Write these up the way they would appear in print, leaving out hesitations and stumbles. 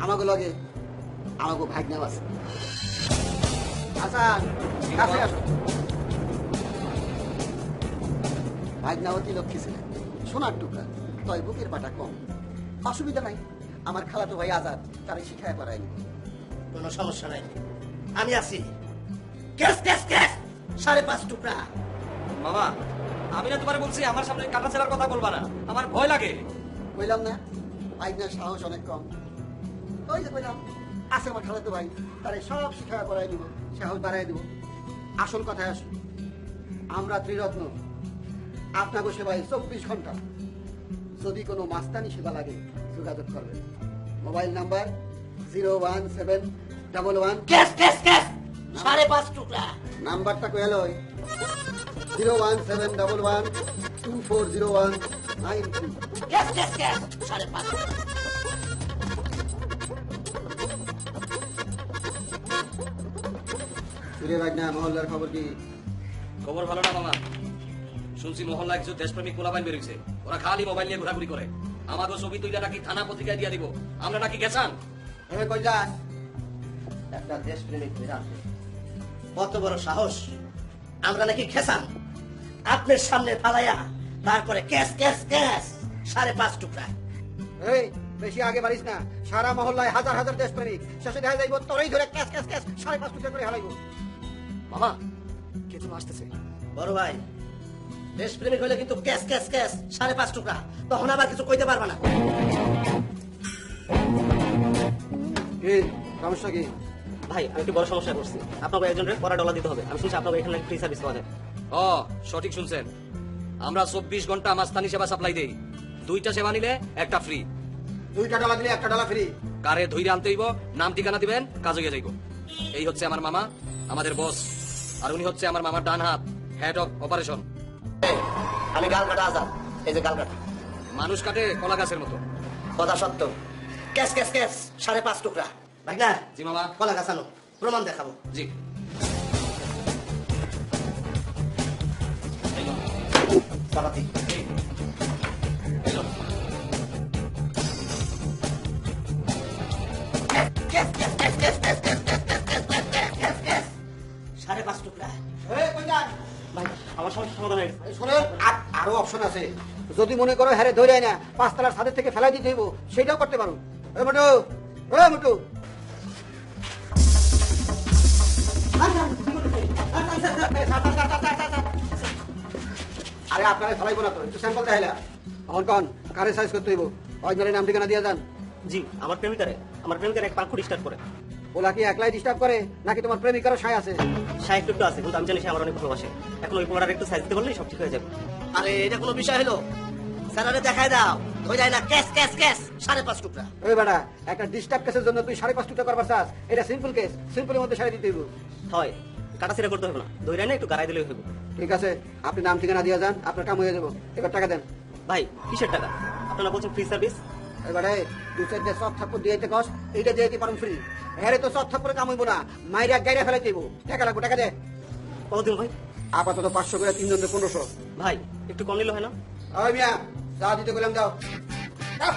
আমাকে লগে আমাকে ভাগ্নাও আছে। হাসান কাছে আসো। ভাগ্নাবতী লক্ষ্মী ছিলেন, সোনার টুকরা, তয় বুকের পাটা কম। অসুবিধা নাই, আমার খালাতো ভাই আজাদ তারে শিখায় পারায়নি। কোনো সমস্যা নাই, আমি আছি। ক্যাশ ক্যাশ ক্যাশ 5.5 টুকরা। মামা আমি না তোমার বলছি আমার সামনে কাটা ছেড়ার কথা বলবা না, আমার ভয় লাগে। কইলাম না ভাগ্নার সাহস অনেক কম। ওই যে কইলাম আছে আমার খালাতো ভাই, তারে সব শিখায় পড়াই দিব, সাহস বাড়াই দিব। আসল কথায় আসি, আমরা ত্রিরত্ন আপনাকে সেবায় 24 ঘন্টা। যদি কোনো মাস্তানি সেবা লাগে যোগাযোগ করবেন। Mobile number 01711। ক্যাশ ক্যাশ ক্যাশ 5.5 টুকরা। নাম্বারটা কইলো 01711240193। ক্যাশ ক্যাশ ক্যাশ 5.5 টুকরা। ফিরে ভাগনা, মহল্লার খবর কি? খবর ভালো না মামা, শুনছি মহল্লায় কিছু দেশপ্রেমিক পোলাপাইন বেরিয়েছে, ওরা খালি মোবাইল নিয়ে ঘোরাঘুরি করে। আমাদের ছবি তুইটা নাকি থানা পত্রিকায় দিয়ে দিব, আমরা নাকি গেছান। এবার কই যান? একটা দেশপ্রেমিক বিরাট, কত বড় সাহস! আমরা নাকি খেসাম আপনার সামনে ফালাইয়া, তারপরে ক্যাশ ক্যাশ ক্যাশ 5.5 টুকরা। এই বেশি আগে বাড়িস না, সারা মহল্লায় হাজার হাজার দেশপ্রেমিক, শেষে দেখা যাইব তোরই ধরে ক্যাশ ক্যাশ ক্যাশ 5.5 টুকরা করে হারাইব। মামা কে যেন আসতেছে। বড় ভাই, দেশপ্রেমিক হলে কিন্তু ক্যাশ ক্যাশ ক্যাশ 5.5 টুকরা, তখন আবার কিছু কইতে পারবা না। কি সমস্যা কি? ভাই আমি একটু বড় সমস্যায় পড়ছি, আপনাকে একজনের পড়া ডলার দিতে হবে। আমি শুনছি আপনাকে এখানে ফ্রি সার্ভিস পাওয়া যায়। ও সঠিক শুনছেন, আমরা 24 ঘন্টা মাস্তানি সেবা সাপ্লাই দেই। 2টা সেবা নিলে একটা ফ্রি। 2টা ডলার দিলে 1টা ডলার ফ্রি। কারে ধইরে আনতে হইব, নাম ঠিকানা দিবেন, কাজ হয়ে যাইব। এই হচ্ছে আমার মামা, আমাদের বস। আর উনি হচ্ছে আমার মামার ডান হাত, হেড অফ অপারেশন। আমি গাল কাটা আজাদ, এই যে গাল কাটা। মানুষ কাটে কলা গাছের মতো। কথা সত্য। ক্যাশ ক্যাশ ক্যাশ 5.5 টুকরা। ভাই না জি মামা। কলা গাছানো প্রমাণ দেখাবো। জি চালাতি। ক্যাশ ক্যাশ ক্যাশ ক্যাশ ক্যাশ ক্যাশ ক্যাশ ক্যাশ ক্যাশ ক্যাশ ক্যাশ 5.5 টুকরা। এই কই যান? ভাই আমার সমস্যার সমাধান হয়ে গেছে। এই শুনেন, আরো অপশন আছে। যদি মনে করো হ্যারে ধরে না 5 তলার ছাদের থেকে ফেলাই দিতে হইব, সেটাও করতে পারো। এই মোটু, এই মোটু, আরে আপনারা ফেলাইবো না তো, একটু স্যাম্পল দেখাইলা। এখন কন কারে সাইজ করতে হইব? অরিজিনালের নাম ঠিকানা দিয়ে যান। জি আমার প্রেমিকার এক পাঙ্কু ডিস্টার্ব করে। ওলা কি একলাই ডিস্টার্ব করে নাকি তোমার প্রেমিকারও সায় আছে? সাহেব একটু আছে, কিন্তু আমি জানি সে আমার অনেক ভালোবাসে। এখন ওই পোলার একটু সাইজ দিতে বললেই সব ঠিক হয়ে যাবে। আরে এটা কোনো বিষয় হলো? স্যারারে দেখাই দাও, হয়ে যায় না ক্যাশ ক্যাশ ক্যাশ 5.5 টুকরা। ওই বেটা, একটা ডিস্টার্ব কেসের জন্য তুই 5.5 টুকরা করবার চাস? এটা সিম্পল কেস, সিম্পলের মধ্যে সারি দিতে হইব। হয় কাটাছিড়া করতে হবে না, দইরা না একটু গাড়াই দিলেই হইব। ঠিক আছে, আপনি নাম ঠিকানা দিয়ে যান, আপনার কাম হয়ে যাবো। এবার টাকা দেন। ভাই কিসের টাকা? আপনারা বলছেন ফ্রি সার্ভিস। এবারে 2-4 সব থাপ্পড় দিয়ে দিতে কস, এইটা দিয়ে দিতে পারেন ফ্রি। হ্যাঁ তো সব থাপ্পড়ে কাম হইব না, মাইরা গাইরা ফেলাই দিব। টাকা লাগবো, টাকা দে। কতদিন ভাই? আপাতত 500 করে, 3 জনের 1500। ভাই একটু কম নিলে হয় না? ওই মিয়া, যা দিতে গেলাম যাও। যাও।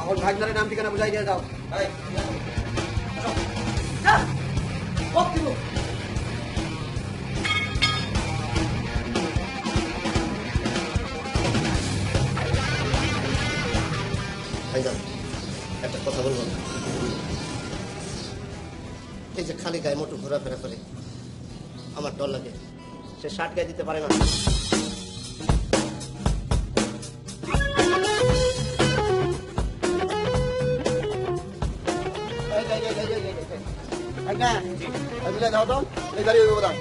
এখন ভাগনারের নাম ঠিকানা বুঝাই দিয়ে যাও। এই, ভাইজান একটা কথা বলবো? এই যে খালি গায়ে মোটু ঘোরাফেরা করে, আমার ডর লাগে। সে শার্ট গায়ে দিতে পারে না। ভাগনা, এই মিলাই দাও তো, এই গাড়ি হইব দাও।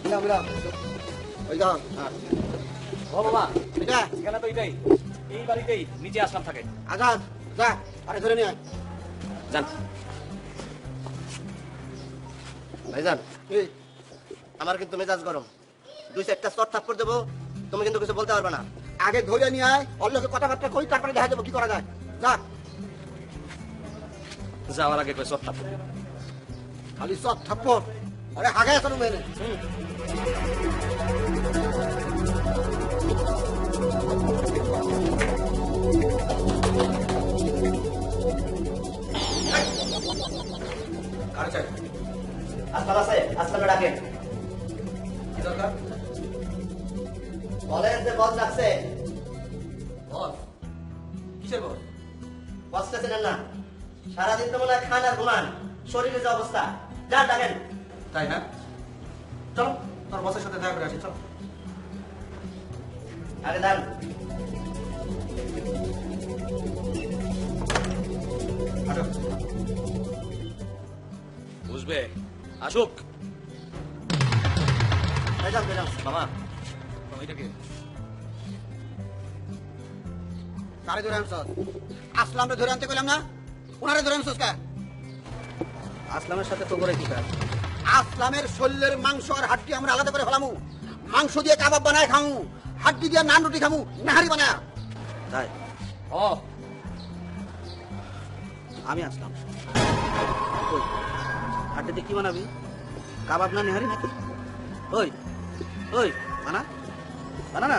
মিলাও, মিলাও। ওই দাও। হ্যাঁ। ও বাবা, এটা ঠিকানা তো এটাই, এই বাড়িতেই নিচে আসলাম থাকে। আজাদ, যা, আরে ধরে নিয়ে আয়। জান ভাইজান এই, আমার কিন্তু মেজাজ গরম। 2-4টা চট থাপ্পড় দেবো, তুমি কিন্তু কিছু বলতে পারবে না। আগে ধরে নিয়ে আয়, ওর লোকে কথাবার্তা কই, তারপরে দেখা যাবো কি করা যায়। যা। যাওয়ার আগে কই সব থাপ্পড়। খালি সব থাপ্পড়, আরে হাগায় আসলো মেরে। কি দরকার? বলেন যে বস লাগছে। বস? কিসের বস? বসটা চেনেন না? সারাদিন তো মনে হয় খান আর ঘুমান, শরীরে যে অবস্থা। যান ডাকেন। তাই না? চল তোর বসের সাথে দেখা করে আসি, চল। আগে যান। আসো। বুঝবে, আসুক। যান যান। মামা, ওইটা কি? কারে ধরে আনছ? আসলামরে ধরে আনতে কইলাম না? ওনারে ধরে আনছস কা? আসলামের সাথে তো করে কি কাজ? আসলামের শরীরের মাংস আর হাড্ডি আমরা আলাদা করে ফেলামু। মাংস দিয়ে কাবাব বানায় খামু, হাড্ডি দিয়ে নান রুটি খামু, নাহারি বানায়। তাই ও, আমি আসলাম। ওই হাড্ডিতে কি বানাবি? কাবাব না নেহারি নাকি? ওই ওই বানা বানা না।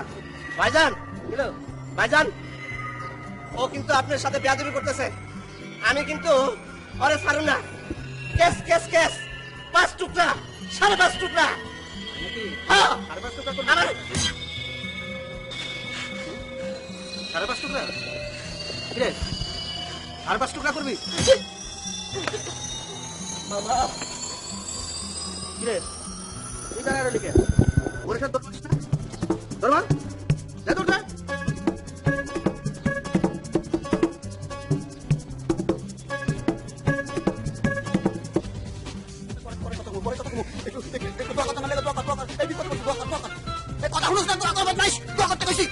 ভাইজান, গেল ভাইজান, ও কিন্তু আপনার সাথে বেয়াদবি করতেছে। আমি কিন্তু ওরে ছাড়ুন না। কেস কেস কেস, 5 টুকরা, 5.5 টুকরা। নাকি? হ্যাঁ, 5.5 টুকরা করবি? আমার 5.5 টুকরা? কিরে 5.5 টুকরা করবি? বাবা, কিরে তুই জানা রে লিখে ওর সাথে ধরছিস না? ধরবা যা ধর যা। কথা শুনুস না, তোরা করবার নাইস, দোয়া করতে কইছি।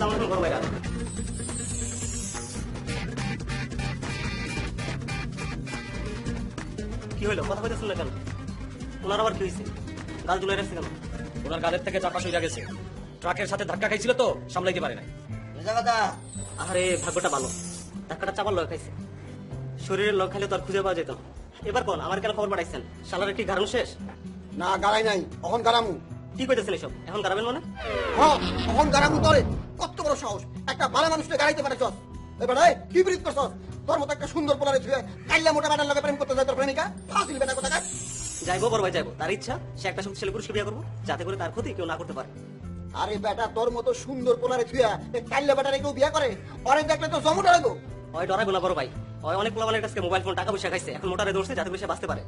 আসসালামু আলাইকুম বড় ভাইরা। কি হইলো কথা কইতেছেন না কেন? ওনার আবার কি হয়েছে? গাল ঝুলাই রাখছে কেন? ওনার গালের থেকে চাপা সইরা গেছে। ট্রাকের সাথে ধাক্কা খাইছিল তো, সামলাইতে পারে নাই। বুঝা কথা। আরে ভাগ্যটা ভালো, ধাক্কাটা চাপার লয় খাইছে। শরীরের লয় খাইলে তো আর খুঁজে পাওয়া যেত না। এবার কোন আমার কেন খবর পাঠাইছেন? শালারের কি গারণ শেষ? না গাড়াই নাই, অহন গারামু। কি কইতেছেন এসব? এখন গারাবেন মানে? হ্যাঁ, অহন গারামু তোরে। কত বড় সাহস, একটা ভালো মানুষকে গাড়াইতে পারছস। এবার এই কি বিরোধ করছস? তোর মতো একটা সুন্দর পোলারে ছুঁয়ে কাইল্লা মোটা বেটার লগে প্রেম করতে যায় তোর প্রেমিকা? ফাসিল বেটা কোথাকার। যাইবো বড় ভাই যাইবো, তার ইচ্ছা। সে একটা শক্তিশালী পুরুষকে বিয়ে করবো, যাতে করে তার ক্ষতি কেউ না করতে পারে। আরে বেটা, তোর মতো সুন্দর পোলারে ছুঁয়া কাইল্লা বেটারে কেউ বিয়া করে? অনেক দেখলে তো জমুটা লাগবো। ওই ডরাইবো না বড় ভাই। ওই অনেক পোলাবানের কাছে মোবাইল ফোন টাকা পয়সা খাইছে, এখন মোটারে ধরছে যাতে করে সে বাঁচতে পারে।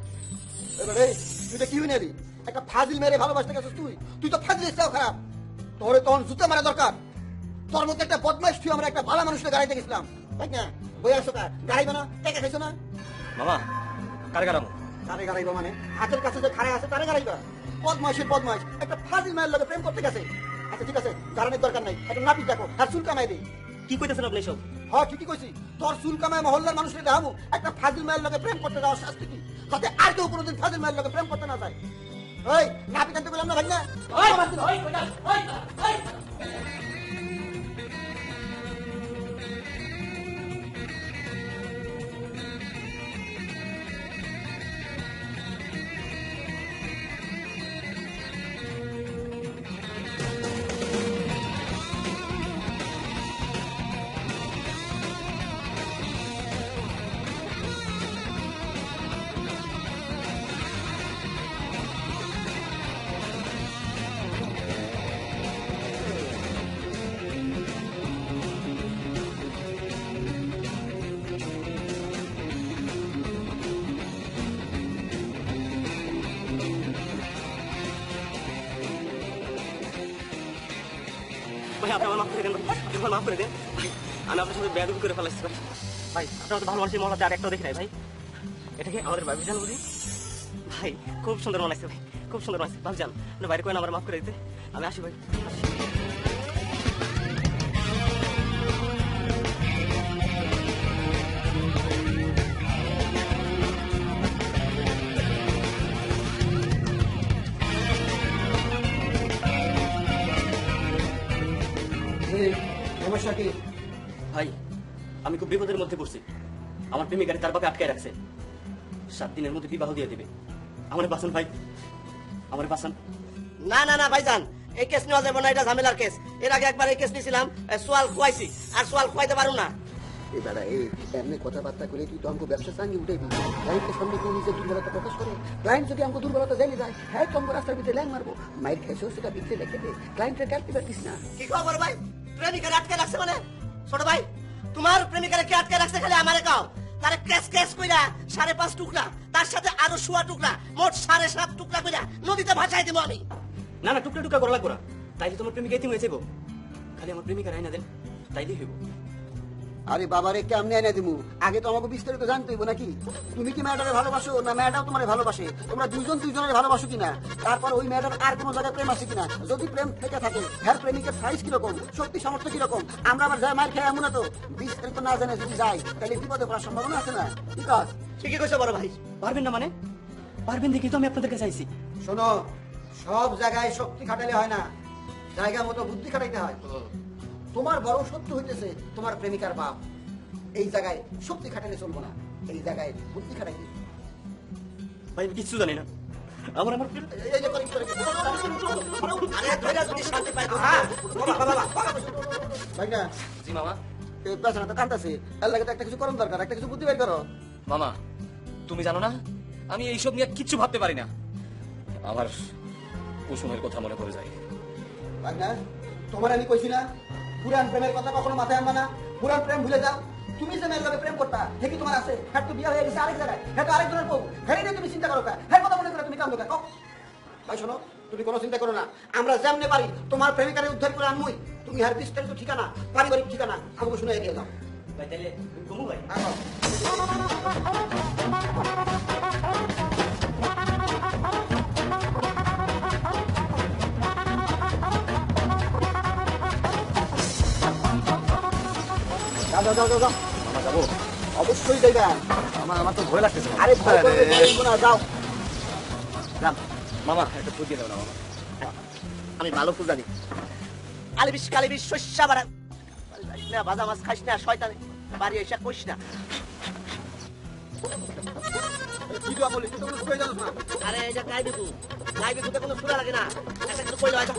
এবার এই তুই তো কি হইনি রে? একটা ফাজিল মেরে ভালোবাসতে গেছিস তুই। তুই তো ফাজিল ইচ্ছাও খারাপ। তোরে তখন জুতা মারা দরকার। তোর মধ্যে একটা বদমাইশ তুই আমরা একটা ভালো মানুষকে গাড়াইতে গেছিলাম, তাই না? বই আসো কা গাড়াইবে না, টাকা খাইছো না? মামা, কারে গারামো? তারে গাড়াইবা মানে হাতের কাছে যে খাড়াই আছে তারে গাড়াইবা? বদমাইশের বদমাইশ একটা ফাজিল মেয়ের লগে প্রেম করতে গেছে। আচ্ছা ঠিক আছে, গাড়ানোর দরকার নাই, একটা নাপিত দেখো আর চুল কামাই দে। কি কইতেছেন আপনি সব? হ্যাঁ ঠিকই কইছি, তোর চুল কামায় মহল্লার মানুষকে দেখাবো একটা ফাজিল মেয়ের লগে প্রেম করতে যাওয়ার শাস্তি কি, যাতে আর কেউ কোনোদিন ফাজিল মেয়ের লগে প্রেম করতে না যায়। ওই নাপিত আনতে বললাম না ভাই না? ভাই আপনি আমার মাফ করে দেন ভাই, আপনি আমার মাফ করে দেন ভাই। আমি আপনার সাথে বেয়াদবি করে ফেলাইছি ভাই। ভাই আপনার মতো ভালো মানুষের মহলাতে আর একটাও দেখি নাই ভাই। এটা কি আমাদের ভাবি জান বুঝি? ভাই খুব সুন্দর বানাইছে ভাই, খুব সুন্দর বানাইছে। ভাবি জান আপনি বাইরে করে আমার মাফ করে দিতে। আমি আসি ভাই, আসি। এই সমস্যা কি? ভাই আমি খুব বিপদের মধ্যে পড়ছি। আমার প্রেমিকারে তার বাপে আটকে রাখছে। 7 দিনের মধ্যে বিবাহ দিয়ে দিবে। আমার বাসন ভাই, আমার বাসন। না না না ভাইজান, এই কেস নেওয়া যাবে না, এটা ঝামেলার কেস। এর আগে একবার এই কেস নিয়েছিলাম, সোয়াল খুয়াইছি, আর সোয়াল খুয়াইতে পারুম না। এই দাদা এই এমনি কথাবার্তা করে তুই তো আমাকে ব্যবসা চাঙ্গি উঠে দিবি। ক্লায়েন্টের সামনে কেউ নিজের দুর্বলতা প্রকাশ করে, ক্লায়েন্ট যদি আমাকে দুর্বলতা জেনে যায়, হ্যাঁ তো আমাকে রাস্তার ভিতরে ল্যাং মারবো। মাইর খেয়েছেও সেটা ভিতরে রেখে দে, ক্লায়েন্টের কাটতে পারতিস না। কি খবর ভাই? প্রেমিকারে আটকে রাখছে মানে? ছোট ভাই, তোমার প্রেমিকারে কে আটকে রাখছে খালি আমারে কাও। তারে ক্যাশ ক্যাশ কইরা 5.5 টুকরা, তার সাথে আরো 1.5 টুকরা, মোট 7.5 টুকরা কইরা নদীতে ভাসাই দেবো আমি। না না, টুকরা টুকরা করা লাগবো না। তাইলে তোমার প্রেমিকা ইতিম হয়ে যাবো। খালি আমার প্রেমিকার আইনা দেন, তাইলেই হইব। আরে বাবারে কেমনে এনে দিমু? আগে তো আমাকে বিস্তারিত জানতে হইব নাকি? তুমি কি মেয়েটারে ভালোবাসো না মেয়েটাও তোমার ভালোবাসে? তোমরা দুইজন দুইজনের ভালোবাসো কিনা? তারপর ওই মেয়েটার আর কোনো জায়গায় প্রেম আছে কিনা? যদি প্রেম থেকে থাকে, হ্যাঁ প্রেমিকের সাইজ কিরকম, শক্তি সামর্থ্য কিরকম, আমরা আবার যায় মার খেয়ে এমন না তো বিস্তারিত না জানে যদি যাই তাহলে বিপদে পড়ার সম্ভাবনা আছে না? ঠিক আছে, ঠিকই কইছো বড় ভাই। পারবেন না মানে? পারবেন দেখি তো আমি আপনাদের কাছে আইছি। শোনো, সব জায়গায় শক্তি খাটালে হয় না, জায়গা মতো বুদ্ধি খাটাইতে হয়। তোমার বড় শত্রু হইতেছে তোমার প্রেমিকার বাপ। এই জায়গায় শক্তি খাটালে চলবো না, এই জায়গায় বুদ্ধি খাটাইতে। ভাই আমি কিচ্ছু জানি না। আমার আমার এই যে করে করে আরে ধইরা যদি শান্তি পাই, হ্যাঁ বাবা বাবা বাবা। ভাই না জি মামা। এই পেছনে তো কান্তাছে, এর লাগে তো একটা কিছু করণ দরকার, একটা কিছু বুদ্ধি বের করো। মামা, তুমি জানো না আমি এইসব নিয়ে কিচ্ছু ভাবতে পারি না। আমার কুসুমের কথা মনে পড়ে যায়। ভাই না, তোমার আমি কইছি না পুরান প্রেমের কথা কখনো মাথায় আনবা না, পুরান প্রেম ভুলে যাও। তুমি যে মেয়ের লগে প্রেম করতা, হে কি তোমার আছে? হ্যাঁ তো বিয়ে হয়ে গেছে আরেক জায়গায়, হ্যাঁ তো আরেকজনের বউ, হ্যাঁ নিয়ে তুমি চিন্তা করো কা? হ্যাঁ কথা মনে করে তুমি কান্দো কা? ভাই শোনো, তুমি কোনো চিন্তা করো না, আমরা যেমনে পারি তোমার প্রেমিকারে উদ্ধার করে আনবই। তুমি হার বিস্তারিত ঠিকানা, পারিবারিক ঠিকানা আমাকে শুনে এগিয়ে যাও। ভাই তাইলে ঘুমু ভাই। আসো। যাও যাও যাও যাও যাও। মামা যাবো? অবশ্যই যাইবা। আমার তো ভয় লাগতেছে। আরে ভয় করবে না, যাও। রাম, মামা একটা ফুল দিয়ে দাও না মামা। আমি ভালো ফুল জানি। আলিবিশ কালিবিশ শস্যা বাড়া। না ভাজা মাছ খাইস না, শয়তান বাড়ি এসে কইস না। কি দোয়া বলি, তুই তো কোনো কই জানোস না। আরে এই যে গাইবিকু কোনো সুরা লাগে না, একটা কিছু কইলো হয়তো।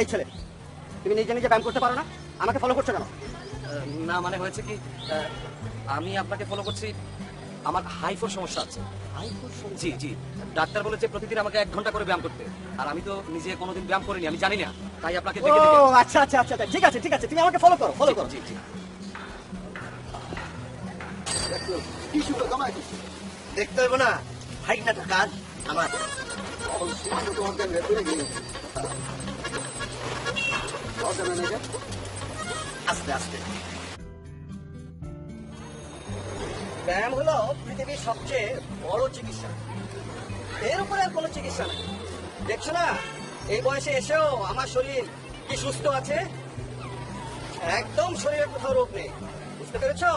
এই ছেলে, তুমি নিজে নিজে ব্যায়াম করতে পারো না, আমাকে ফলো করছো কেন? না মানে হয়েছে কি, আমি আপনাকে ফলো করছি, আমার হাইফোর সমস্যা আছে। জি জি, ডাক্তার বলেছে প্রতিদিন আমাকে 1 ঘন্টা করে ব্যায়াম করতে, আর আমি তো নিজে কোনোদিন ব্যায়াম করিনি, আমি জানি না, তাই আপনাকে ও দেখে দেখে- আচ্ছা আচ্ছা আচ্ছা, ঠিক আছে ঠিক আছে, তুমি আমাকে ফলো করো, ফলো করো। জি জি। কি শুরু তোমার? দেখতে হইব না, ফাইটটা কাজ আমার। আস্তে আস্তে। ব্যায়াম হলো পৃথিবীর সবচেয়ে বড় চিকিৎসা, এর উপরে আর কোনো চিকিৎসা নেই। দেখছো না এই বয়সে এসেও আমার শরীর কি সুস্থ আছে, একদম শরীরে কোথাও রোগ নেই, বুঝতে পেরেছো?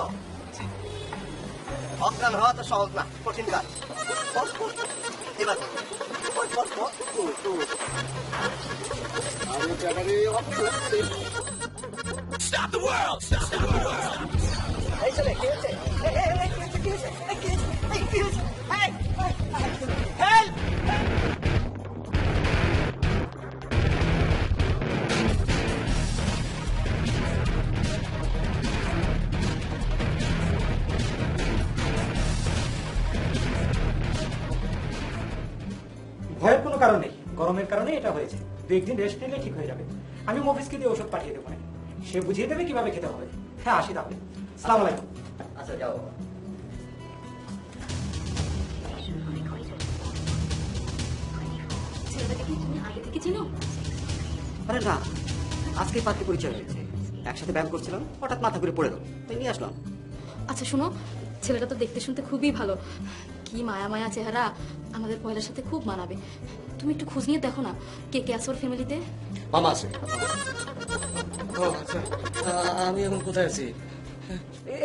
অজ্ঞান হওয়া তো সহজ না, কঠিন কাজ। এবার এই ছেলে কি হয়েছে? কি হয়েছে? কি হয়েছে? হেল্প! ভয়ের কোনো কারণ নেই, গরমের কারণে এটা হয়েছে। 2 দিন রেস্ট নিলে ঠিক হয়ে যাবে। আমি মফিজকে দিয়ে ওষুধ পাঠিয়ে দেবো, সে বুঝিয়ে দেবে কিভাবে খেতে হবে। হ্যাঁ আসি তাহলে, সালাম আলাইকুম। আচ্ছা যাও। চিনো? আরে না, আজকে পার্কে পরিচয় হয়েছে, একসাথে ব্যায়াম করছিলাম, হঠাৎ মাথা ঘুরে পড়ে গেল, তাই নিয়ে আসলাম। আচ্ছা শোনো, ছেলেটা তো দেখতে শুনতে খুবই ভালো, কি মায়া মায়া চেহারা, আমাদের পয়লার সাথে খুব মানাবে। তুমি একটু খোঁজ নিয়ে দেখো না কে কে আছে ওর ফ্যামিলিতে। মামা আছে। ও আচ্ছা, আমি এখন কোথায় আছি?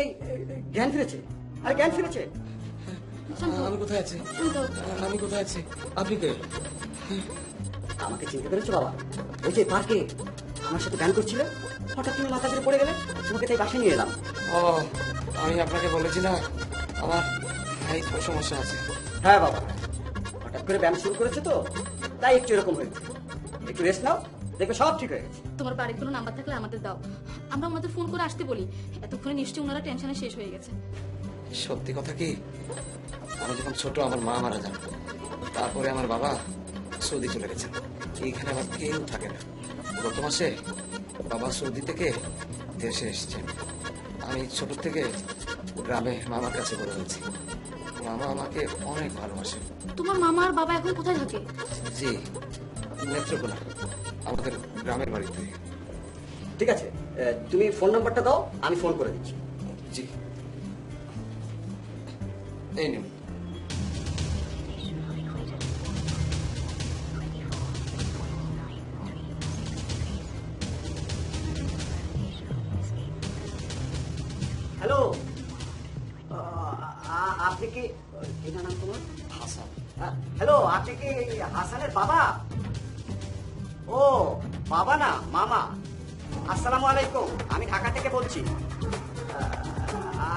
এই জ্ঞান ফিরেছে, আরে জ্ঞান ফিরেছে। আমি কোথায় আছি? আমি কোথায় আছি? আপনি কে? আমাকে চিনতে পেরেছো বাবা? ওই যে পার্কে আমার সাথে ব্যায়াম করছিলে, হঠাৎ তুমি মাথা ঘুরে পড়ে গেলে, তোমাকে তাই বাসায় নিয়ে এলাম। ও, আমি আপনাকে বলেছি না আমার হাইপার সমস্যা আছে। হ্যাঁ বাবা, হঠাৎ করে ব্যায়াম শুরু করেছে তো, তাই একটু এরকম হয়েছে। একটু রেস্ট নাও, দেখবে সব ঠিক হয়ে গেছে। তোমার বাড়ির কোনো নাম্বার থাকলে আমাদের দাও, আমরা ওনাদের ফোন করে আসতে বলি। এতক্ষণে নিশ্চয়ই ওনারা টেনশনে শেষ হয়ে গেছে। সত্যি কথা কি, আমি যখন ছোট আমার মা মারা যান, তারপরে আমার বাবা সৌদি চলে গেছেন, এইখানে আমার কেউ থাকে না। গত মাসে বাবা সৌদি থেকে দেশে এসেছেন। আমি ছোট থেকে গ্রামে মামার কাছে বড় হয়েছি। মামা আমাকে অনেক ভালোবাসে। তোমার মামা আর বাবা এখন কোথায় থাকে? জি, নেত্রকোনা, আমাদের গ্রামের বাড়িতে। ঠিক আছে, তুমি ফোন নাম্বারটা দাও, আমি ফোন করে দিচ্ছি। জি, এই নিন। হ্যালো, আপনি কি, কি নাম তোমার? হাসান। হ্যালো, আপনি কি হাসানের বাবা? ও বাবা না, মামা। আসসালামু আলাইকুম, আমি ঢাকা থেকে বলছি।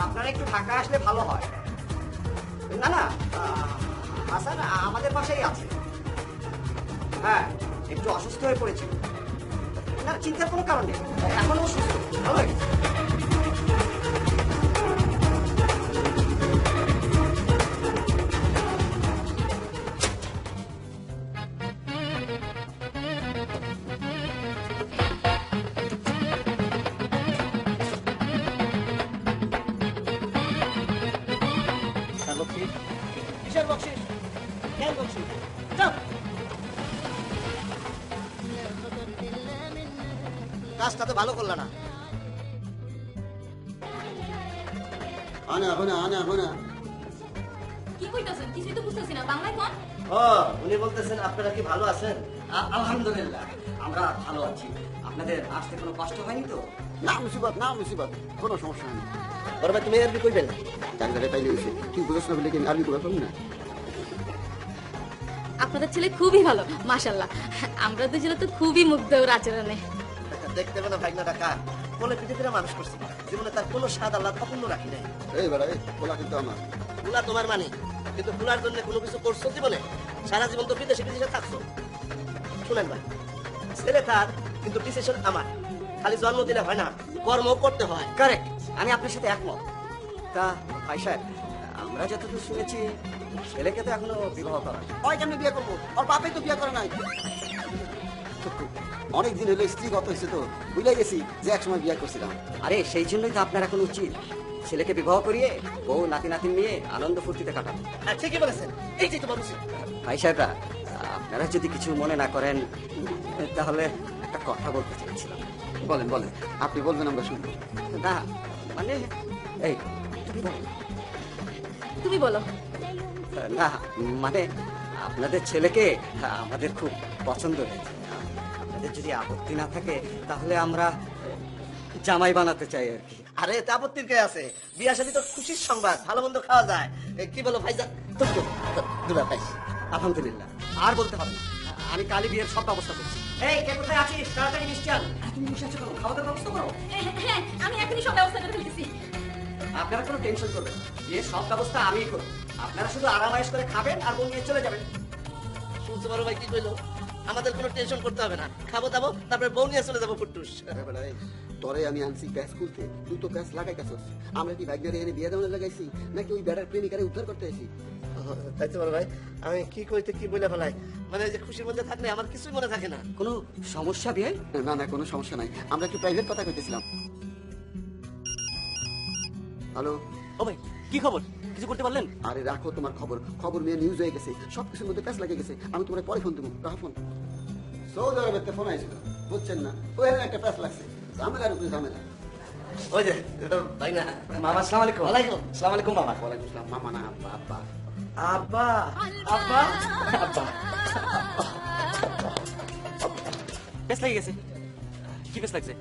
আপনারা একটু ঢাকা আসলে ভালো হয়। না না, হাসান আমাদের পাশেই আছে। হ্যাঁ, একটু অসুস্থ হয়ে পড়েছিল। না, চিন্তার কোনো কারণ নেই, এখনো সুস্থ, ভালো হয়ে গেছে। কিসের বকশিস? কেন বকশিস? চাপ। কাজটা তো ভালো করলা না। আনা হোনা আনা হোনা। কি কইতাছেন? কিছুই তো বুঝতেছি না, বাংলায় কোন? ও, উনি বলতেছেন আপনারা কি ভালো আছেন? আলহামদুলিল্লাহ, আমরা ভালো আছি। আপনাদের আসতে কোনো কষ্ট হয়নি তো? না মুসিবত, না মুসিবত, কোনো সমস্যা নেই। বড় ভাই তুমি আরবি কইবেন না? জায়গাটা তাইলে হয়েছে, তুই বুঝছ না বলে কি আরবি করে পাবি না? আপনাদের ছেলে খুবই ভালো, মাশাআল্লাহ। আমরা দুজনে তো খুবই মুগ্ধ ওর আচরণে। দেখতে পেলো ভাগনাটা কার কোলে পিঠে করে মানুষ করছি, জীবনে তার কোনো স্বাদ আল্লাহ অপূর্ণ রাখি নাই। এই বেড়া, এই পোলা কিন্তু আমার। ফুলা তোমার মানে, কিন্তু ফুলার জন্য কোনো কিছু করছো জীবনে? সারা জীবন তো বিদেশে বিদেশে থাকছো। শুনেন ভাই, ছেলে তার, কিন্তু ডিসিশন আমার। খালি জন্ম দিলে হয় না, কর্ম করতে হয়। কারেক্ট, আমি আপনার সাথে একমত। তা ভাই সাহেব, আমরা যতদূর শুনেছি ছেলেকে তো এখনো বিবাহ করা হয়নি। ওই কেমনি বিয়ে করবো? ওর বাপে তো বিয়ে করে নাই। অনেক দিন হলো স্ত্রী গত হয়েছে তো, ভুলে গেছি যে একসময় বিয়ে করছিলাম। আরে সেই জন্যই তো আপনার এখন উচিত ছেলেকে বিবাহ করিয়ে বউ নাতি নাতিন নিয়ে আনন্দ ফুর্তিতে কাটানো। হ্যাঁ, ঠিকই বলেছেন, এই যে তোমার উচিত। ভাই সাহেবরা, আপনারা যদি কিছু মনে না করেন তাহলে একটা কথা বলতে চাইছিলাম। বলেন বলেন, আপনি বলবেন আমরা শুনবো। না মানে, এই তুমি বলো। তুমি বলো। না মানে, আপনাদের ছেলেকে আমাদের খুব পছন্দ হয়েছে। আপনাদের যদি আপত্তি না থাকে তাহলে আমরা জামাই বানাতে চাই আর কি। আরে এতে আপত্তির কে আছে? বিয়া শাদী তো খুশির সংবাদ, ভালো মন্দ খাওয়া যায়। কি বলো ভাইজান? দুলা ভাই, আলহামদুলিল্লাহ, আর বলতে হবে না, আমি কালই বিয়ের সব ব্যবস্থা করছি। এই কে কোথায় আছিস? তাড়াতাড়ি মিষ্টি আন। তুমি বসে আছো কেন? খাওয়া দাওয়ার ব্যবস্থা করো। হ্যাঁ, আমি এখনই সব ব্যবস্থা করে ফেলতেছি। আপনারা কোনো টেনশন করবেন না, বিয়ের সব ব্যবস্থা আমিই করব। আপনারা শুধু আরামায়েশ করে খাবেন আর বউ নিয়ে চলে যাবেন। শুনছো বড় ভাই কি কইলো? আমাদের কোনো টেনশন করতে হবে না, খাবো দাবো, তারপরে বউ নিয়ে চলে যাবো ফুটুস। আরে বেড়া, এই তোরে আমি আনছি প্যাচ খুলতে, তুই তো প্যাচ লাগাই গেছস। আমরা কি ভাগ্যের এনে বিয়ে দেওয়া লাগাইছি, নাকি ওই বেড়ার প্রেমিকারে উদ্ধার করতে আইছি? তাই তো বড় ভাই, আমি কি কইতে কি বলে ফেলাই, মানে এই যে খুশির মধ্যে থাকলে আমার কিছুই মনে থাকে না। কোনো সমস্যা বিয়ে? না না, কোনো সমস্যা নাই, আমরা একটু প্রাইভেট কথা কইতেছিলাম। হ্যালো। ও ভাই, কি খবর? কিছু করতে পারলেন? আরে রাখো তোমার খবর, খবর নিয়ে নিউজ হয়ে গেছে, সবকিছুর মধ্যে প্যাচ লাগে গেছে। আমি তোমার পরে ফোন দেবো, রাখো ফোন। সৌদি আরবের ফোন আইছিল, বুঝছেন না? ওখানে একটা প্যাস লাগছে, ঝামেলার উপরে ঝামেলা। ওই যে ভাই না মামা আসসালামু আলাইকুম। ওয়ালাইকুম। আসসালামু আলাইকুম মামা। ওয়ালাইকুম আসসালাম। মামা না আব্বা, আব্বা। আব্বা আব্বা আব্বা বেশ লেগে গেছে। কি বেশ লাগছে?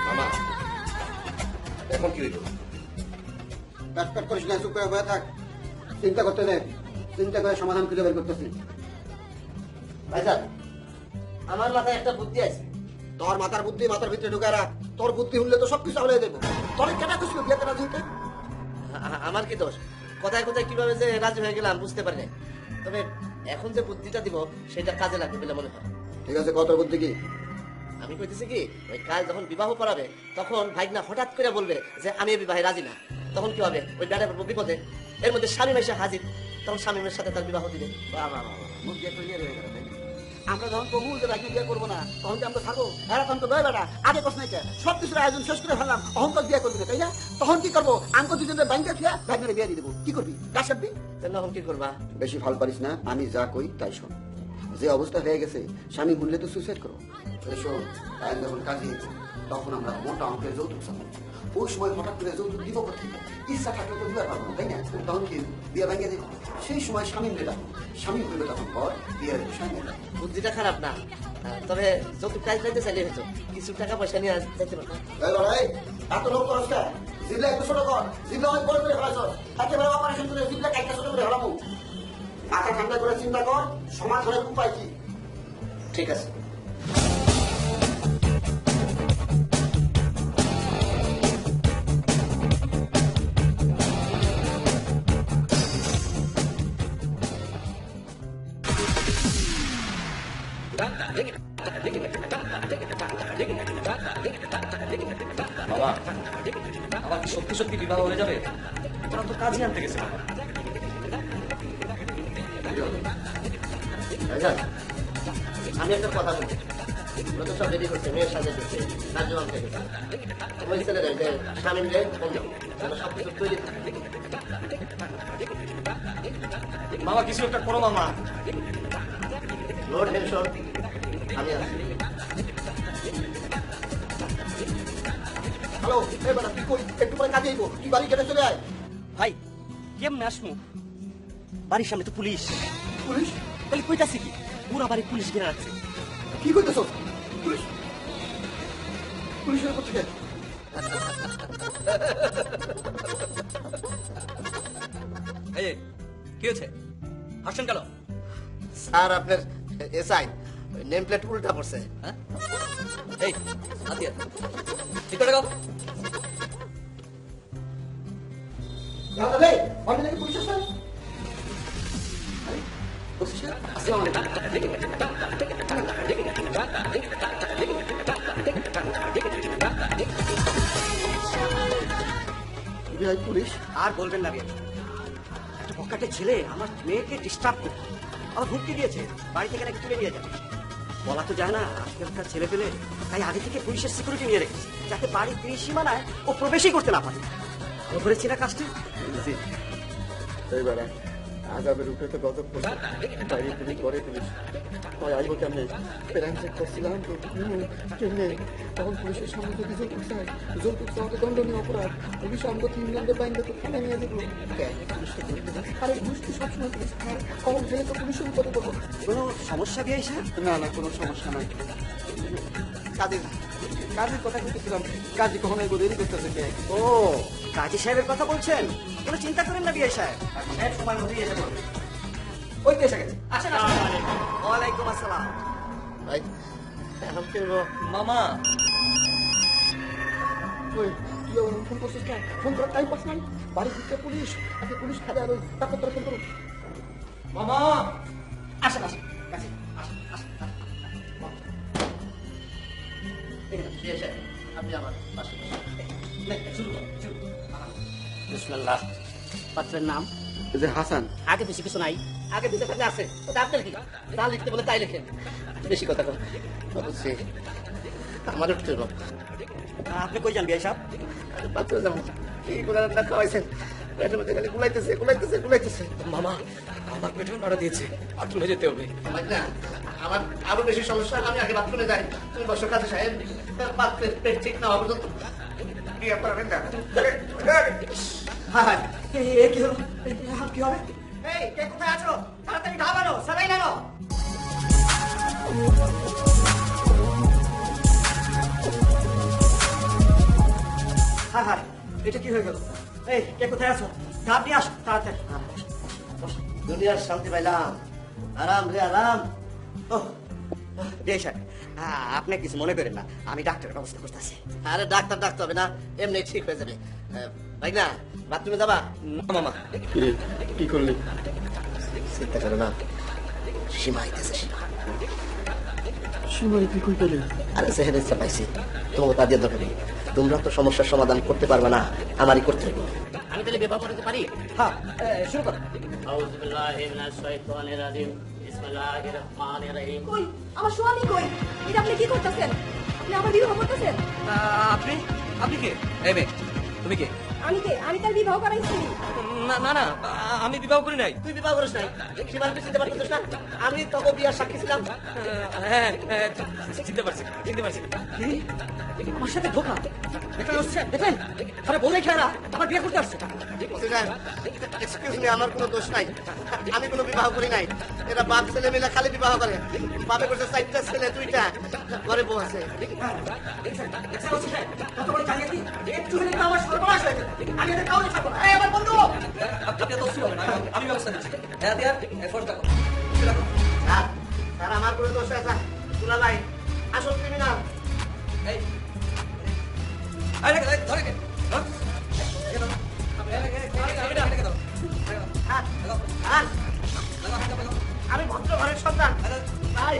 মামা এখন কি হইল? প্যাট প্যাট করিস না, চুপ করে বসে থাক। চিন্তা করতে দে, চিন্তা করে সমাধান খুঁজে বের করতেছি। ভাইজান আমার মাথায় একটা বুদ্ধি আছে। তোর মাথার বুদ্ধি মাথার ভিতরে ঢুকে রাখ। তোর বুদ্ধি হলে তো সবকিছু হলে দেবো। তোর কেনা খুশি বিয়ে করা যেতে? আমার কি দোষ? কোথায় কোথায় কিভাবে যে রাজি হয়ে গেলাম বুঝতে পারি না। তবে এখন যে বুদ্ধিটা দিব সেটা কাজে লাগবে বলে মনে হয়। ঠিক আছে, কত বুদ্ধি কি? আমি কইতেছি কি, ওই কাল যখন বিবাহ করাবে তখন ভাইগনা হঠাৎ করে বলবে যে আমি এই বিবাহে রাজি না। তখন কি হবে? ওই বেড়া বিপদে, এর মধ্যে স্বামী এসে হাজির, তখন স্বামীমের সাথে তার বিবাহ দিবে। বাহ, বাহ, বাহ, বাহ। মুখ দিয়ে ক্লিয়ার হয়ে গেল, তাই না? আমরা যখন কবুল যে রাখি বিয়ে করবো না, তখন কি আমরা ছাড়বো? এরা তখন তো দয় বেটা, আগে কষ্ট নাই সব কিছুর আয়োজন শেষ করে ফেললাম, অহংকার বিয়ে করবি না, তাই না? তখন কি করবো? আঙ্কল দুজনের ব্যাংকে খেয়ে ব্যাংকের বিয়ে দিয়ে দেবো। কি করবি? কাজ সারবি? তখন কি করবা? বেশি ভাল পারিস না, আমি যা কই তাই শোন। যে অবস্থা হয়ে গেছে, স্বামী ভুললে তো সুইসাইড করো। শোন, তাই যখন কাজে তখন আমরা মোটা অঙ্কের যৌতুক চাবো। ওই সময় হঠাৎ করে যৌতুক দিব কোথায়? ইচ্ছা থাকলে তো দিতে পারবো না, তাই না? তখন কি বিয়ে ভেঙে দেবো? সেই সময় স্বামী মেয়েটা স্বামী হইবে তখন পর বিয়ের বিষয় নিয়ে। বুদ্ধিটা খারাপ না, তবে যৌতুক কাজ চাইতে চাইলে হতো, কিছু টাকা পয়সা নিয়ে যেতে পারতো। এত লোক করস কে? জিবলা একটু ছোট কর, জিবলা অনেক বড় করে ফেলাছ। একেবারে অপারেশন করে জিবলা একটা ছোট করে ফেলাবো। মাথা ঠান্ডা করে চিন্তা কর, সমাধানের উপায় কি? ঠিক আছে। বাবা আমার কি সত্যি সত্যি বিবাহ হয়ে যাবে? তোরা তো কাজই আনতে গেছে। ভাইজান, আমি একটা কথা বলছি। ওরা তো সব রেডি করছে, মেয়ের সাথে দিচ্ছে, কার্যক্রম থেকে ওই ছেলেরা যে স্বামীর রে ফোন দাও, যেন সবকিছু তৈরি থাকে। মামা কিছু একটা করো মামা। নো টেনশন, আমি আছি। হ্যালো, এই বেটা তুই কই? একটু পরে কাজে আইবো, তুই বাড়ি কেটে চলে আয়। ভাই কেমনে আসমু? বাড়ির সামনে তো পুলিশ। পুলিশ? তাহলে কইতাছি কি, পুরা বাড়ি পুলিশ ঘিরে রাখছে। কি করতেছ? পুলিশ? পুলিশের কোথায়? এই যে, কি হয়েছে? হাসছেন কেন? স্যার আপনার এসআই নেম প্লেট উল্টা পড়ছে। হ্যাঁ? এই হাতিয়ার ঠিক করে গাও। দাদা রে, আমি নাকি পুলিশ আসছে? আসসালামু আলাইকুম। বিআই পুলিশ? আর বলবেন না বিয়ে, একটা পকেটে ছেলে আমার মেয়েকে ডিস্টার্ব করতো, আবার হুমকি দিয়েছে বাড়ি থেকে নাকি তুলে নিয়ে যাবে। বলা তো যায় না আজকালকার ছেলে পেলে, তাই আগে থেকে পুলিশের সিকিউরিটি নিয়ে রেখেছে, যাতে বাড়ির ত্রিসীমানায় ও প্রবেশই করতে না পারে। ভালো করেছি না কাজটা? এইবারে আজাবের উপরে তো গজব করছে, বাইরে পুলিশ পরে পুলিশ হয় আসবো কেমনে? প্যারান চেক করছিলাম তো কেমনে? তখন পুলিশের সামনে যদি যৌতুক চাই, যৌতুক চাওয়া তো দণ্ডনীয় অপরাধ। পুলিশ আমাকে 3 জনদের বাইন্দে তো থানা নিয়ে দেবো। আরে ঘুষ কি সবসময় পুলিশ খায়? কখন খেলে তো পুলিশের উপরে দেবো। কোনো সমস্যা দিয়ে স্যার? না না, কোনো সমস্যা নাই। কাজের কাজের কথা বলতেছিলাম, কাজী কখন এই দেরি করতেছে কে? ও কাজী সাহেবের কথা বলছেন? কোনো চিন্তা করেন না বিয়ে সাহেব, সাহেব সময় মধ্যেই এসে পড়বে। ওই তো এসে গেছে, আসেন আসেন। ওয়ালাইকুম আসসালাম। ভাই এখন কিনবো মামা ওই তুই ওর ফোন করছিস না? ফোন করার টাইম পাস নাই। বাড়ির দিকে পুলিশ, আগে পুলিশ খালি আর ওই তারপর তোরা ফোন করুন। মামা আসেন আসেন আসেন, আসেন, আসেন, আসেন। বিয়ে সাহেব, আপনি আমার পাশে বসুন। নে, শুরু কর, শুরু কর। বিসমিল্লাহ। পাত্রের নাম এই যে হাসান। আগে বেশি কিছু নাই, আগে দিতে থাকলে আছে। ওটা আপনার কি, যা লিখতে বলে তাই লেখেন, বেশি কথা কম। অবশ্যই আমার উঠতে হবে। আপনি কই যান বিয়ে সাহেব? পাত্র যাবো, এই গুলা রান্না খাওয়াইছেন, পেটের মধ্যে খালি গুলাইতেছে গুলাইতেছে গুলাইতেছে। মামা আমার পেটে নাড়া দিয়েছে, বাথরুমে যেতে হবে। আমার না, আমার আরো বেশি সমস্যা, আমি আগে বাথরুমে যাই। তুমি বসো কাজে সাহেব, পাত্রের পেট ঠিক না হওয়া পর্যন্ত বিয়ে করবেন না। হ্যাঁ হ্যাঁ, এ কি হলো? এখন কি হবে? এই কে কোথায় আছো? তাড়াতাড়ি ঘা বানো, সবাই নানো। হ্যাঁ হ্যাঁ, এটা কি হয়ে গেল? এই কে কোথায় আছো? ঘা নিয়ে আসো তাড়াতাড়ি। দুনিয়ার শান্তি পাইলাম, আরাম রে আরাম। বিয়ে সাহেব, আপনি কিছু মনে করেন না, আমি ডাক্তারের ব্যবস্থা করতেছি। আরে ডাক্তার ডাকতে হবে না, এমনি ঠিক হয়ে যাবে। ভাই না, বাথরুমে যাবা? না মামা কি করলি? চিন্তা করো না, সীমা আইতেছে, সীমা। সীমারে কি কই পেলি? আরে সেহের ইচ্ছা পাইছি, তোমাকে তা দিয়ে দরকার নেই। তোমরা তো সমস্যার সমাধান করতে পারবে না, আমারই করতে হবে। আমি তাহলে বিবাহ করতে পারি? হ্যাঁ, শুরু করো। أعوذ بالله من الشيطان الرجيم بسم الله الرحمن الرحيم কই আমার স্বামী কই? এটা আপনি কি করতেছেন? আপনি আমার বিবাহ করতেছেন? আপনি আপনি কে? এই মেয়ে, তুমি কে? আমি কে? আমি তার বিবাহ করাইছি। না না না, আমি বিবাহ করি নাই। তুই বিবাহ করিস নাই, সীমার চিনতে পারতেছিস না? আমি তোকে বিয়ার সাক্ষী ছিলাম। হ্যাঁ চিনতে পারছি চিনতে পারছি। আমার সাথে ধোকা, এটা হচ্ছে দেখেন, আরে বলে খেলা আমার বিয়ে করতে আসছে। এক্সকিউজ মি, আমার কোনো দোষ নাই, আমি কোনো বিবাহ করি নাই। এরা বাপ ছেলে মিলে খালি বিবাহ করে। বাপে করছে 4টা ছেলে 2টা, ঘরে বউ আছে। কত বড় জানিয়ে একটু হলে তো আমার সর্বনাশ হয়ে যাবে। আমি এটা কাউকে ছাড়বো না। এই আমার বন্ধু, আপনি এত অস্থির হবেন না, আমি ব্যবস্থা নিচ্ছি। হ্যাঁ দিয়া এফোর্ট দেখো। স্যার, স্যার আমার কোনো দোষ আছে? তুলা ভাই আসল ক্রিমিনাল। এই আরে ধরে কে? হ্যাঁ? আমি ভদ্র ঘরের সন্তান। ভাই,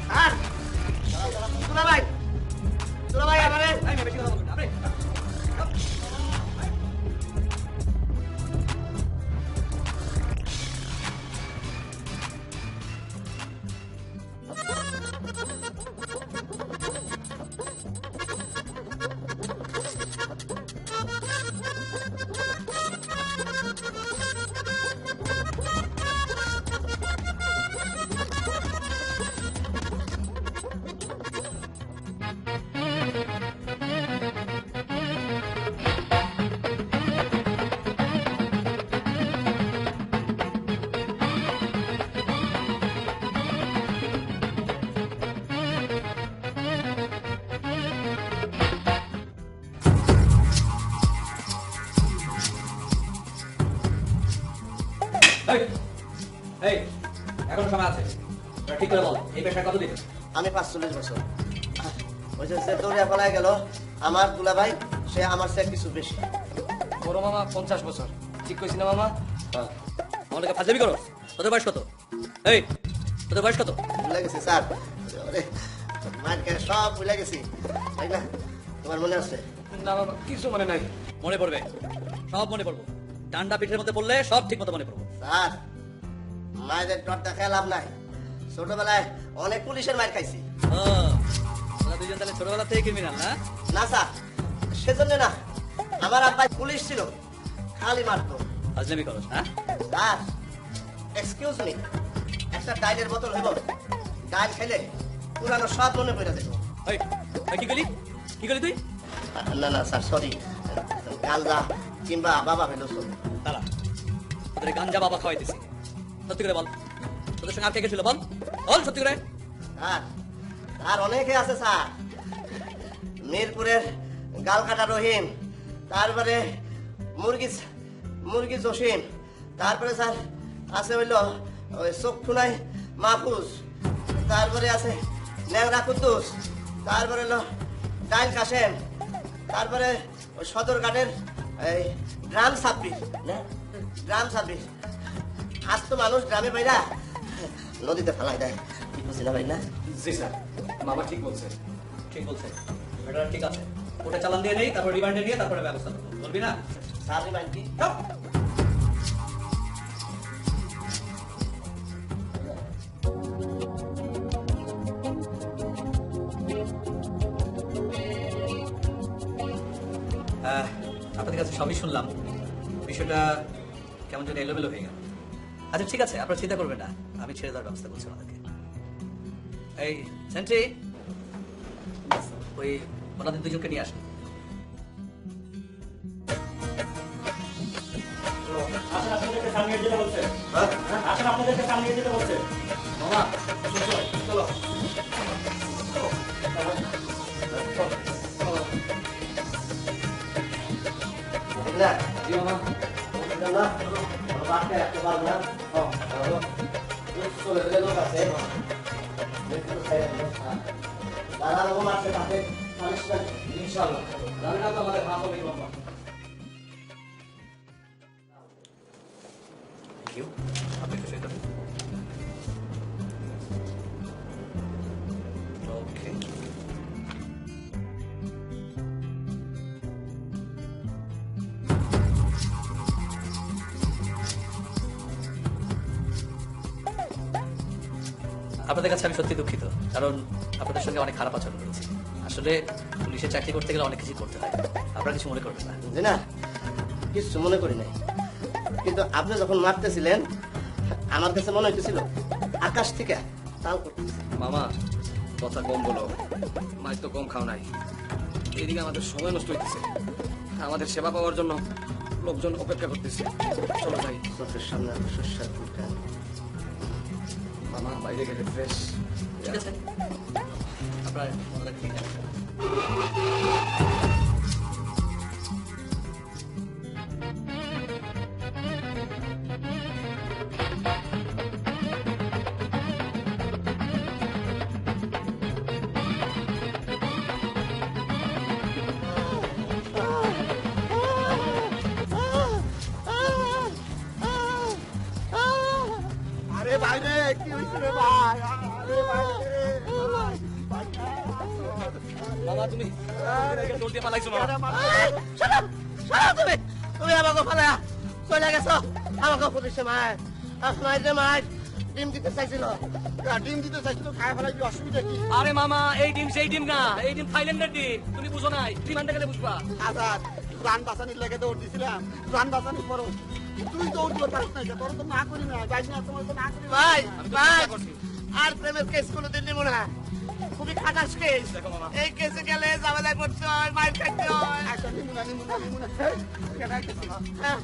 স্যার, তুলা ভাই, তুলা ভাই আমারে এই এখন সময় আছে, ঠিক করে বল এই পেশা কত দিন? আমি 45 বছর। ওই যে সে দৌড়িয়া পালায় গেল আমার দুলা ভাই, সে আমার চেয়ে কিছু বেশি। বড় মামা 50 বছর, ঠিক কইছি না মামা? আমাদেরকে ফাজলামি করো। তোদের বয়স কত? এই তোদের বয়স কত? ভুলে গেছি স্যার, মার খেয়ে সব ভুলে গেছি, তাই না? তোমার মনে আছে? না বাবা কিছু মনে নাই। মনে পড়বে, সব মনে পড়বো। ডান্ডা পিঠের মধ্যে পড়লে সব ঠিক মতো মনে পড়বো। স্যার, মায়েদের ডরটা খেয়ে লাভ নাই। ছোটবেলায় অনেক পুলিশের মার খাইছি। তোরা দুজন তাহলে ছোটবেলা থেকে ক্রিমিনাল না? না স্যার, সেজন্য না, আমার আব্বা পুলিশ ছিল, খালি মারতো। ফাজলামি করো হ্যাঁ? স্যার, এক্সকিউজ মি, একটা ডাইলের বোতল হইব, ডাইল খেলে পুরানো সব মনে পড়ে যেত। এই কি গলি কি গলি তুই? না না স্যার, সরি, গাঞ্জা কিংবা বাবা ফেলো চলবে। দাঁড়া, তোদের গাঞ্জা বাবা খাওয়াইতেছি। সত্যি করে বল, তোদের সঙ্গে আর কে কে ছিল বল? বল সত্যি করে। স্যার, আর অনেকে আছে স্যার। মিরপুরের গালকাটা রহিম, তারপরে মুরগি জসিম, তারপরে স্যার আছে হইল ওই চক্ষুনাই মাহফুজ, তারপরে আছে ল্যাংরা কুদ্দুস, তারপরে হলো ডাইল কাশেম, তারপরে ওই সদরঘাটের এই ড্রাম সাব্বির, না ড্রাম সাব্বির। আজ তো মানুষ গ্রামে বাইরা নদীতে ফেলাই দেয়, ঠিক বলছি না ভাই না? জি স্যার, মামা ঠিক বলছে, ঠিক বলছে। এটা ঠিক আছে, ওটা চালান দিয়ে নেই, তারপর রিমান্ডে নিয়ে তারপরে ব্যবস্থা করবো, বলবি না? স্যার রিমান্ড কি? চুপ! আপনাদের কাছে সবই শুনলাম, বিষয়টা কেমন যেন এলোমেলো হয়ে গেল। আচ্ছা ঠিক আছে, আপনারা চিন্তা করবেন না, আমি ছেড়ে দেওয়ার ব্যবস্থা করছি ওনাদেরকে। এই সেন্ট্রি, ওই ওনাদের দুজনকে নিয়ে আসেন। আসেন, আপনাদেরকে সামনে যেতে বলছে। আসেন, আপনাদেরকে সামনে যেতে বলছে। মামা চলো। না জি মামা। না বাপকে রাখতে পারবো না। চলে গেলে লোক আছে, দাদা রকম আছে তাকে পানিশমেন্ট ইনশাআল্লাহ, জানি না তো আমাদের হাত হবে মামা। থ্যাংক ইউ, আপনি একটু সই করেন। ওকে। আপনাদের কাছে আমি সত্যি দুঃখিত, কারণ আপনাদের সঙ্গে অনেক খারাপ আচরণ করেছি। আসলে পুলিশে চাকরি করতে গেলে অনেক কিছু করতে হয়, আপনারা কিছু মনে করবেন না। জি না, কিছু মনে করি নাই, কিন্তু আপনি যখন মারতেছিলেন আমার কাছে মনে হইতেছিল আকাশ থেকে তাও করতেছে। মামা কথা কম বলো, মাছ তো কম খাও নাই। এদিকে আমাদের সময় নষ্ট হইতেছে, আমাদের সেবা পাওয়ার জন্য লোকজন অপেক্ষা করতেছে। চলো যাই। চোখের সামনে একটা শস্যের ফুল খায়। মামা বাইরে গেলে ফ্রেশ। ঠিক আছে, আপনার ওনাদের ঠিক আছে। আরে ভাই রে, কি হয়েছে রে ভাই? আরে ভাই রে, মামা তুমি দৌড় দিয়ে পালাইছো মামা। তুমি তুমি আমাকে ফেলে চলে গেছো, আমাকে পুলিশে মার মাইরে মার ডিম দিতে চাইছিল। ডিম দিতে চাইছিল, খায় ফেলাই কি অসুবিধা কি? আরে মামা, এই ডিম সেই ডিম না, এই ডিম থাইল্যান্ডের ডিম, তুমি বুঝো নাই, রিমান্ডে গেলে বুঝবা। আজাদ, প্রাণ বাঁচানির লেগে দৌড় দিছিলাম, প্রাণ বাঁচানির পরও তুই দৌড় দিতে পারিস না, তোর তো না করি না, যাই না তোমার তো না করি না। ভাই আমি তো ভাই চেষ্টা করছি। আর প্রেমের কেস কোনোদিন নিব না, খুবই খাটাস কেস। দেখো মামা। এই কেসে গেলে ঝামেলা করতে হয়, মাইর খাইতে হয়। আচ্ছা, নিমুনা নিমুনা নিমুনা কেন আইতেছিস? হ্যাঁ।